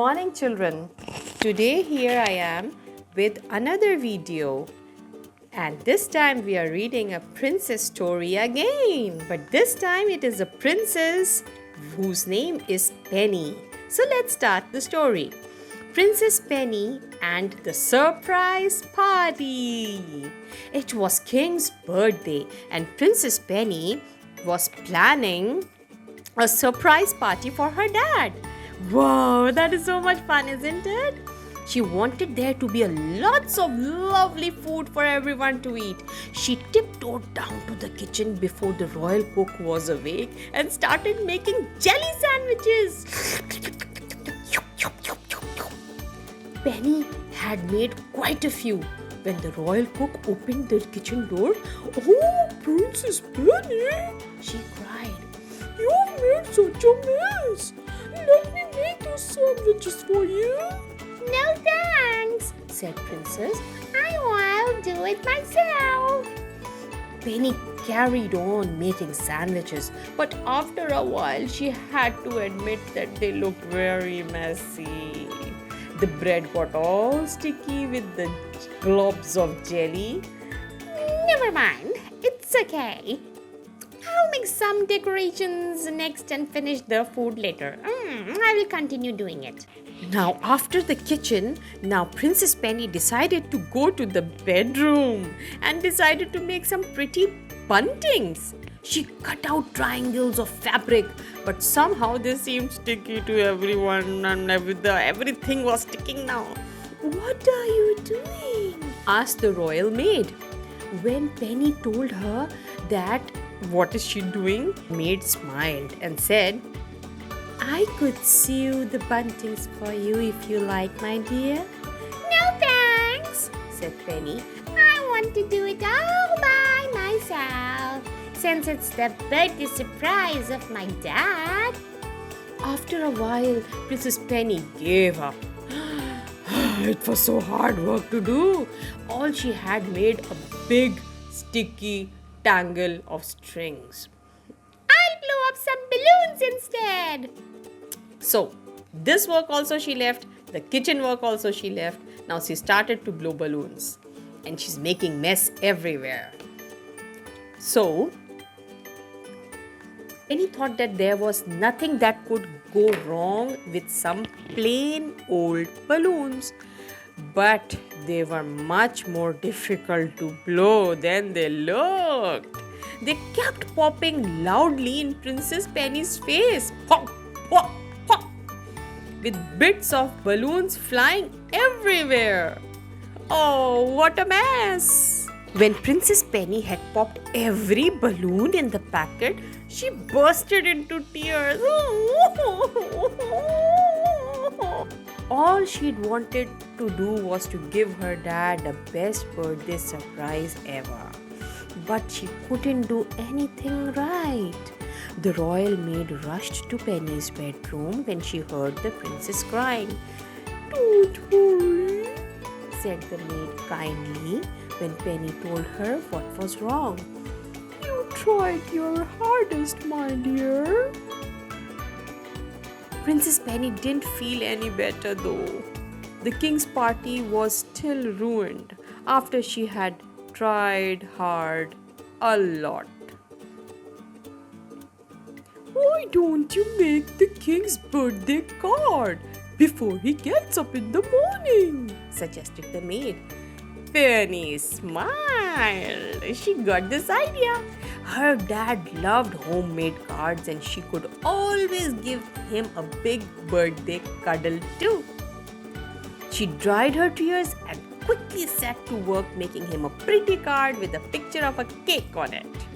morning, children. Today here I am with another video. And this time we are reading a princess story again. But this time it is a princess whose name is Penny. So let's start the story. Princess Penny and the surprise party. It was King's birthday and Princess Penny was planning a surprise party for her dad. Wow, that is so much fun, isn't it? She wanted there to be lots of lovely food for everyone to eat. She tiptoed down to the kitchen before the royal cook was awake and started making jelly sandwiches. Penny had made quite a few. When the royal cook opened the kitchen door, "Oh, Princess Penny!" she cried. "You've made such a mess! Let me make those sandwiches for you." "No thanks," said Princess. "I'll do it myself." Penny carried on making sandwiches, but after a while she had to admit that they looked very messy. The bread got all sticky with the globs of jelly. "Never mind, it's okay. I'll make some decorations next and finish the food later. I will continue doing it." Now, after the kitchen, Princess Penny decided to go to the bedroom and decided to make some pretty buntings. She cut out triangles of fabric, but somehow they seemed sticky to everyone and everything was sticking now. "What are you doing?" asked the royal maid. When Penny told her that what is she doing, maid smiled and said, "I could sew the buntings for you if you like, my dear." "No thanks," said Penny. "I want to do it all by myself, since it's the birthday surprise of my dad." After a while, Princess Penny gave up. It was so hard work to do. All she had made a big, sticky tangle of strings. "I'll blow up some balloons instead." So, this work also she left, the kitchen work also she left. Now she started to blow balloons and she's making mess everywhere. So, Penny thought that there was nothing that could go wrong with some plain old balloons. But they were much more difficult to blow than they looked. They kept popping loudly in Princess Penny's face. Pop, pop, pop, with bits of balloons flying everywhere. Oh, what a mess! When Princess Penny had popped every balloon in the packet, she bursted into tears. All she'd wanted to do was to give her dad the best birthday surprise ever. But she couldn't do anything right. The royal maid rushed to Penny's bedroom when she heard the princess crying. "Don't worry," said the maid kindly when Penny told her what was wrong. "You tried your hardest, my dear." Princess Penny didn't feel any better though. The king's party was still ruined after she had tried hard a lot. "Why don't you make the king's birthday card before he gets up in the morning?" suggested the maid. Penny smiled. She got this idea. Her dad loved homemade cards and she could always give him a big birthday cuddle too. She dried her tears and quickly set to work making him a pretty card with a picture of a cake on it.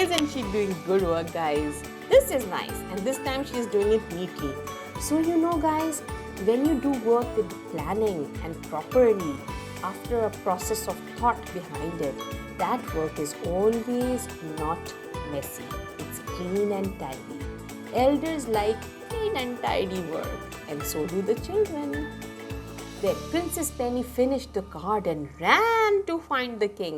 Isn't she doing good work, guys? This is nice, and this time she is doing it neatly. So guys, when you do work with planning and properly, after a process of thought behind it, that work is always not messy. It's clean and tidy. Elders like clean and tidy work, and so do the children. Then Princess Penny finished the card and ran to find the king.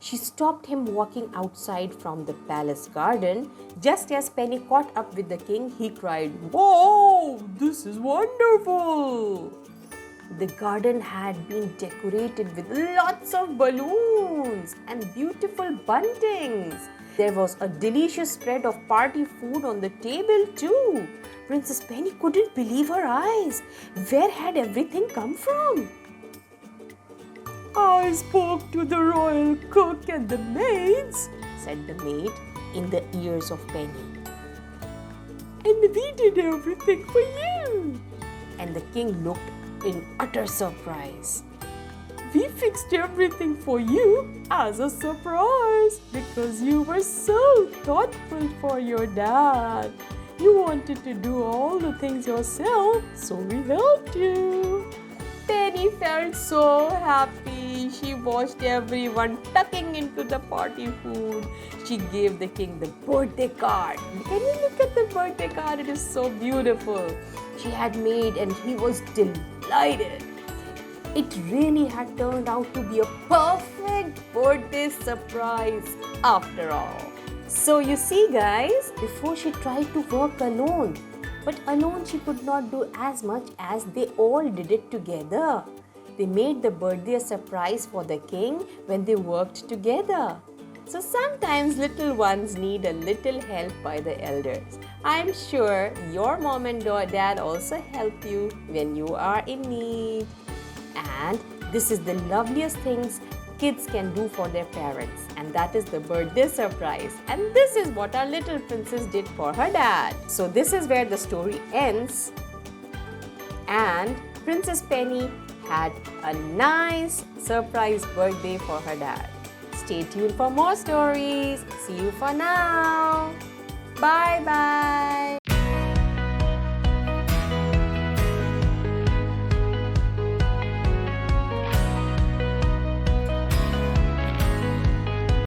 She stopped him walking outside from the palace garden. Just as Penny caught up with the king, he cried, "Whoa, this is wonderful!" The garden had been decorated with lots of balloons and beautiful buntings. There was a delicious spread of party food on the table too. Princess Penny couldn't believe her eyes. Where had everything come from? "I spoke to the royal cook and the maids," said the maid in the ears of Penny. "And we did everything for you." And the king looked in utter surprise. "We fixed everything for you as a surprise because you were so thoughtful for your dad. You wanted to do all the things yourself, so we helped you." Penny felt so happy. She watched everyone tucking into the party food. She gave the king the birthday card. Can you look at the birthday card? It is so beautiful. She had made, and he was delighted. It really had turned out to be a perfect birthday surprise after all. So you see guys, before she tried to work alone, but alone she could not do as much as they all did it together. They made the birthday a surprise for the king when they worked together. So sometimes little ones need a little help by the elders. I'm sure your mom and dad also help you when you are in need. And this is the loveliest things kids can do for their parents, and that is the birthday surprise. And this is what our little princess did for her dad. So this is where the story ends, and Princess Penny had a nice surprise birthday for her dad. Stay tuned for more stories. See you for now. Bye bye.